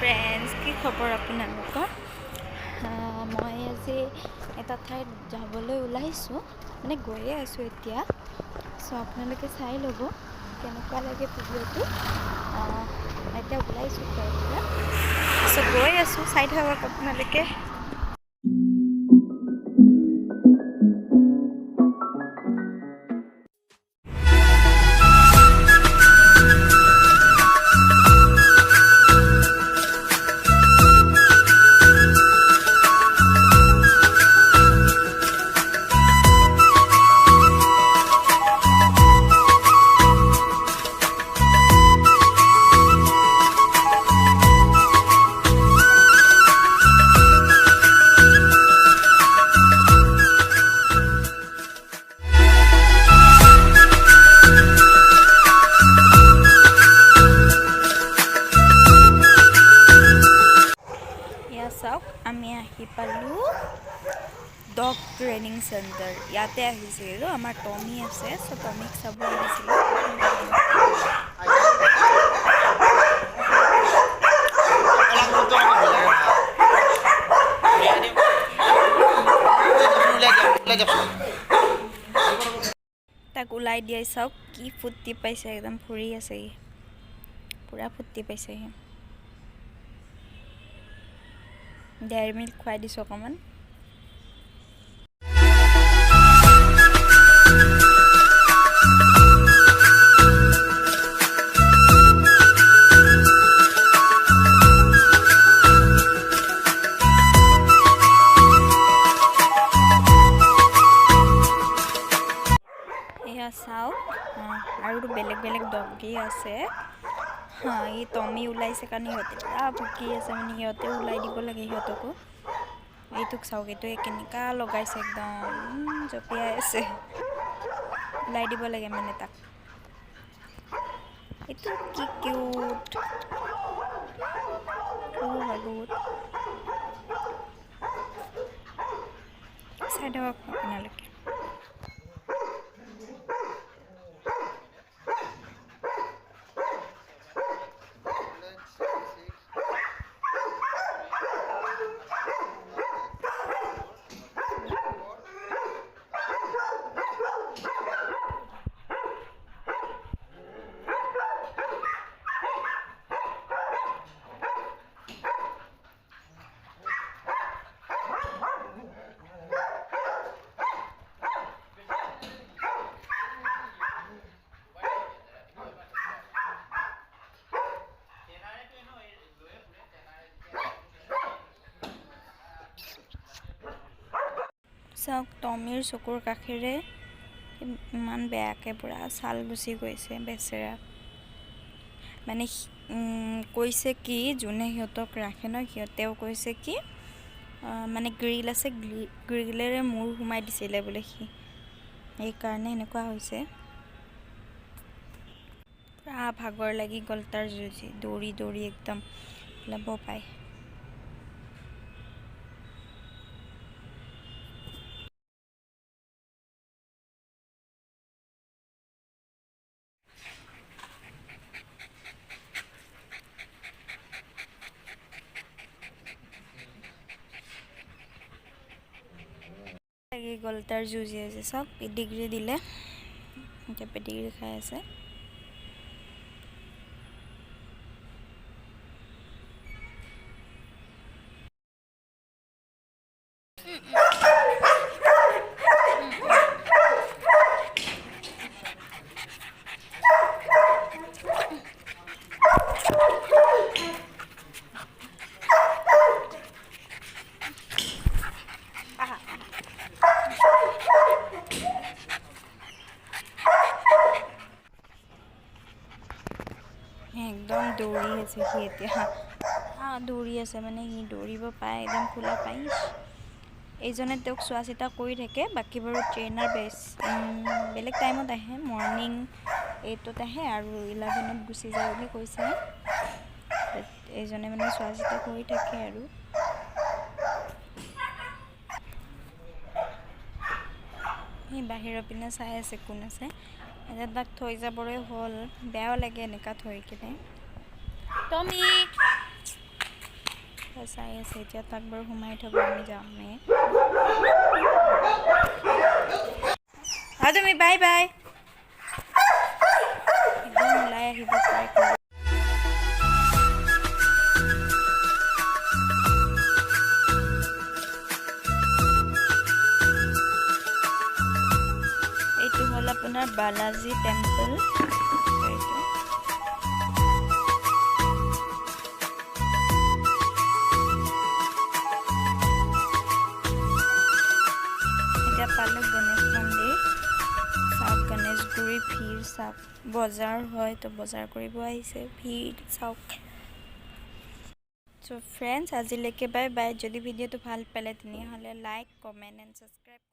Friends, কি খবৰ আপোনালোকৰ? মই আজি এটা ঠাইত যাবলৈ ওলাইছোঁ, মানে গৈয়ে আছোঁ এতিয়া। চ' আপোনালোকে চাই ল'ব কেনেকুৱা লাগে ভিডিঅ'টো। এতিয়া ওলাইছোঁ ঘৰৰ পৰা, চ' গৈ আছোঁ, চাই থাকক আপোনালোকে। চাওক, আমি আহি পালোঁ ডগ ট্ৰেইনিং চেণ্টাৰ। ইয়াতে আহিছিলোঁ, আমাৰ টমি আছে, চ' টমিক চাব আহিছিলোঁ। তাক ওলাই দিয়াই চাওক, কি ফূৰ্তি পাইছে, একদম ফুৰি আছে সি, পূৰা ফূৰ্তি পাইছে সি। ডেয়াৰী মিল্ক খুৱাই দিছোঁ অকণমান। এয়া চাওক, আৰু বেলেগ বেলেগ ডগী আছে। এই টমি ওলাইছে কাৰণে সিহঁতে পূৰা ভুকি আছে, মানে সিহঁতে ওলাই দিব লাগে সিহঁতকো। এইটোক চাওক, এইটোৱে কেনেকুৱা লগাইছে, একদম জঁপিয়াই আছে। ওলাই দিব লাগে মানে তাক। এইটো কি কিউট, সৰু হয় বহুত। চাই থাকক আপোনালোকে। চাওক, টমিৰ চকুৰ কাষেৰে ইমান বেয়াকৈ পূৰা ছাল গুচি গৈছে, বেচেৰা। মানে কৈছে কি, যোনে সিহঁতক ৰাখে ন, সিহঁতেও কৈছে কি মানে গ্ৰিল আছে, গ্ৰিলেৰে মূৰ সোমাই দিছিলে বোলে সি, সেইকাৰণে এনেকুৱা হৈছে। পূৰা ভাগৰ লাগি গ'ল তাৰ, দৌৰি দৌৰি একদম ওলাব পায়। লাগি গ'ল তাৰ, যুঁজি আছে। চাওক, পেডিগ্ৰী দিলে, এতিয়া পেডিগ্ৰী খাই আছে। একদম দৌৰি আছে সি এতিয়া, দৌৰি আছে মানে সি দৌৰিব পায়, একদম খোলা পায়। এইজনে তেওঁক চোৱা চিতা কৰি থাকে, বাকী বাৰু ট্ৰেইনাৰ বেলেগ টাইমত আহে, মৰ্ণিং 8ত আহে আৰু 11ত গুচি যায় বুলি কৈছে। এইজনে মানে চোৱা চিতা কৰি থাকে আৰু। সি বাহিৰৰ পিনে চাই আছে কোন আছে। এতিয়া তাক থৈ যাবৰে হ'ল, বেয়াও লাগে এনেকুৱা থৈ কিনে। টমি চাই আছে এতিয়া তাক বাৰু সোমাই থ'ব আমি যামে তুমি বাই বাই একদম ওলাই আহিব ট্ৰাই কৰোঁ এইটো হ'ল আপোনাৰ বালাজী টেম্পল এইটো এতিয়া পালোঁ গণেশ মন্দিৰ চাওক গণেশগুৰি ভিৰ চাওক বজাৰ হয় তো বজাৰ কৰিব আহিছে ভিৰ চাওক চ' ফ্ৰেণ্ডছ আজিলৈকে বাই বাই যদি ভিডিঅ'টো ভাল পালে তেনেহ'লে লাইক কমেণ্ট এণ্ড ছাবস্ক্ৰাইব